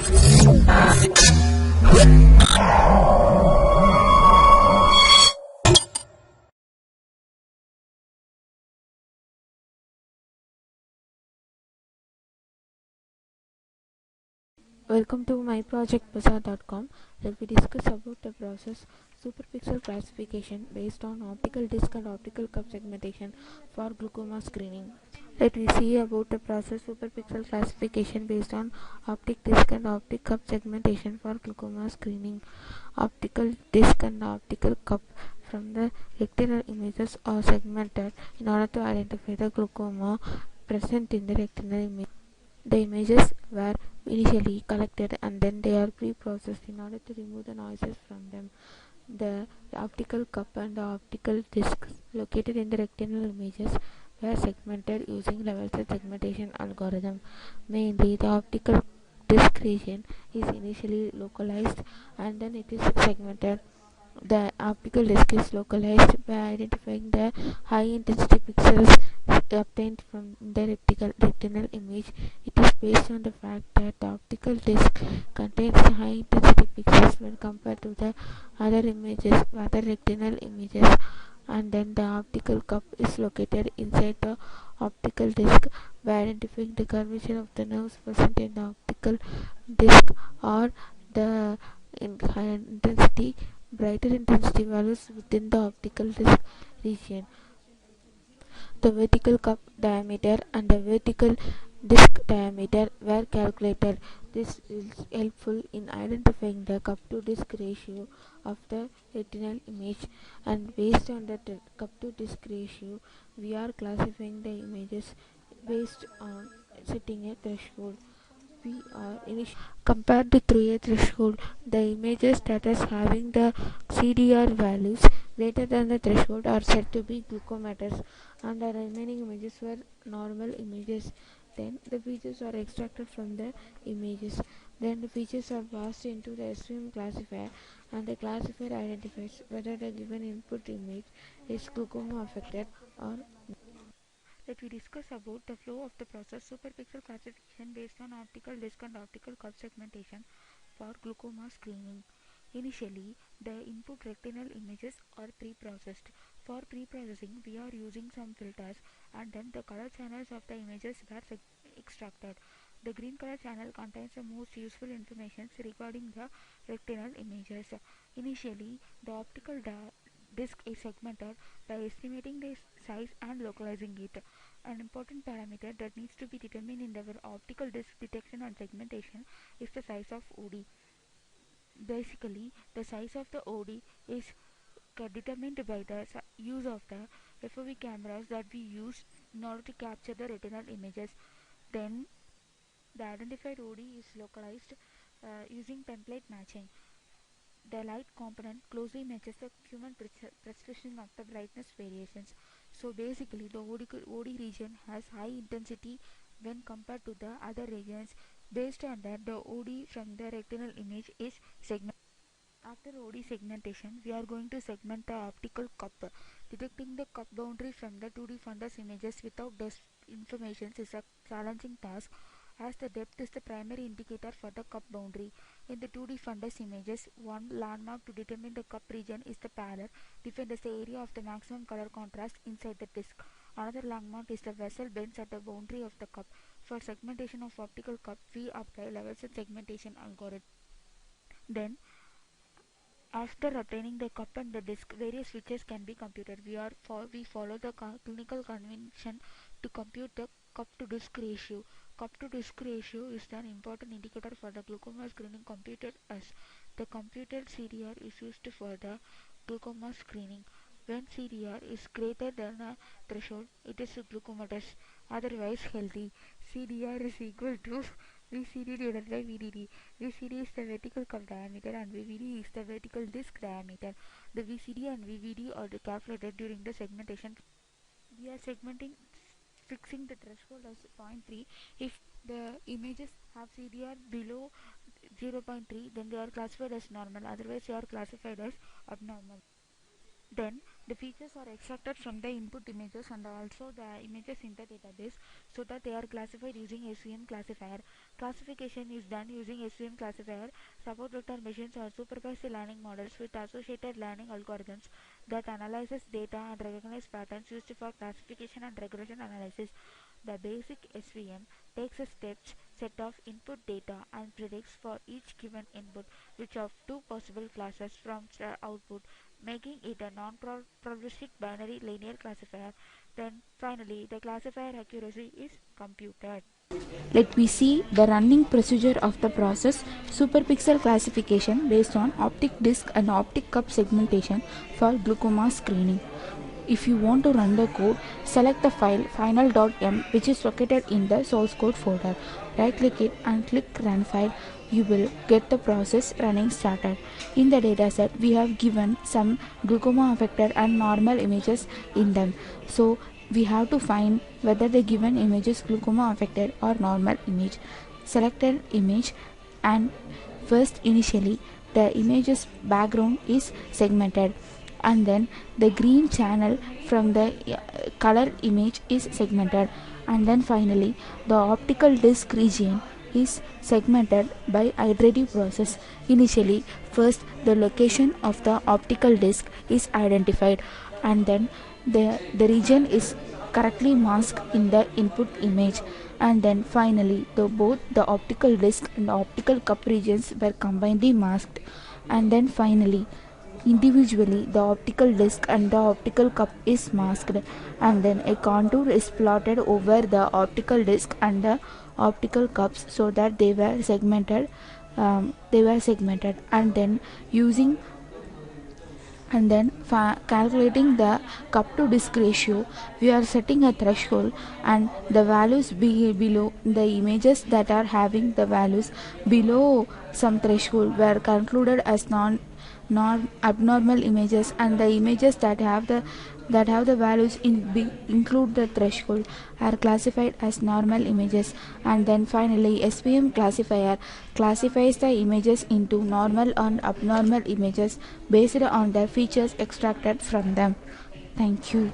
Welcome to my project bazaar.com. Let we discuss about the process Superpixel classification based on optical disc and optical cup segmentation for glaucoma screening. Let we see about the process Superpixel classification based on optic disc and optic cup segmentation for glaucoma screening. Optical disc and optical cup from the retinal images are segmented in order to identify the glaucoma present in the retinal image. The images were initially collected and then they are pre-processed in order to remove the noises from them. The optical cup and the optical discs located in the retinal images were segmented using level-set segmentation algorithm. Mainly, the optical disc region is initially localized and then it is segmented. The optical disc is localized by identifying the high-intensity pixels obtained from the retinal image. It is based on the fact that the optical disc contains high-intensity pixels when compared to the other retinal images, and then the optical cup is located inside the optical disc. By identifying the curvature of the nerves present in the optical disc or the higher intensity, brighter intensity values within the optical disc region. The vertical cup diameter and the vertical disc diameter were calculated. This is helpful in identifying the cup to disc ratio of the retinal image, and based on the cup to disc ratio, we are classifying the images based on setting a threshold. We are compared to through a threshold. The images that is having the CDR values greater than the threshold are said to be glaucomatous, and the remaining images were normal images. Then the features are extracted from the images. Then the features are passed into the SVM classifier, and the classifier identifies whether the given input image is glaucoma affected or not. Let we discuss about the flow of the process superpixel classification based on optical disc and optical curve segmentation for glaucoma screening. Initially, the input retinal images are pre-processed. For pre-processing, we are using some filters, and then the color channels of the images were extracted. The green color channel contains the most useful information regarding the retinal images. Initially, the optical disc is segmented by estimating the size and localizing it. An important parameter that needs to be determined in our optical disc detection and segmentation is the size of OD. Basically, the size of the OD is determined by the use of the FOV cameras that we use in order to capture the retinal images. Then, the identified OD is localized using template matching. The light component closely matches the human perception of the brightness variations. So basically, the OD region has high intensity when compared to the other regions. Based on that, the OD from the retinal image is segmented. After OD segmentation, we are going to segment the optical cup. Detecting the cup boundary from the 2D fundus images without depth information is a challenging task, as the depth is the primary indicator for the cup boundary. In the 2D fundus images, one landmark to determine the cup region is the pallor, defined as the area of the maximum color contrast inside the disc. Another landmark is the vessel bends at the boundary of the cup. For segmentation of optical cup, we apply level-set segmentation algorithm. Then, after obtaining the cup and the disc, various features can be computed. We follow the clinical convention to compute the cup to disc ratio. Cup to disc ratio is an important indicator for the glaucoma screening computed as the computed CDR is used for the glaucoma screening. When CDR is greater than a threshold, it is glaucomatous, otherwise healthy. CDR is equal to VCD divided by VDD. VCD is the vertical cup diameter and VVD is the vertical disc diameter. The VCD and VVD are calculated during the segmentation. We are fixing the threshold as 0.3. If the images have CDR below 0.3, then they are classified as normal, otherwise they are classified as abnormal. Then The features are extracted from the input images and also the images in the database so that they are classified using SVM classifier. Classification is done using SVM classifier. Support vector machines are supervised learning models with associated learning algorithms that analyzes data and recognize patterns used for classification and regression analysis. The basic SVM takes a steps set of input data and predicts for each given input which of two possible classes from the output, making it a non-probabilistic binary linear classifier. Then finally the classifier accuracy is computed. Let me see the running procedure of the process. Superpixel classification based on optic disc and optic cup segmentation for glaucoma screening. If you want to run the code, select the file final.m which is located in the source code folder. Right click it and click run file. You will get the process running started. In the dataset, we have given some glaucoma affected and normal images in them. So we have to find whether the given image is glaucoma affected or normal image. Selected image, and first initially the image's background is segmented, and then the green channel from the color image is segmented, and then finally the optical disc region is segmented by iterative process. Initially, first the location of the optical disc is identified, and then the region is correctly masked in the input image, and then finally both the optical disc and the optical cup regions were combinedly masked, and then finally individually the optical disc and the optical cup is masked, and then a contour is plotted over the optical disc and the optical cups so that they were segmented, and then using and then calculating the cup to disc ratio, we are setting a threshold, and the values below the images that are having the values below some threshold were concluded as non abnormal images, and the images that have the values include the threshold are classified as normal images. And then finally SVM classifier classifies the images into normal and abnormal images based on the features extracted from them. Thank you.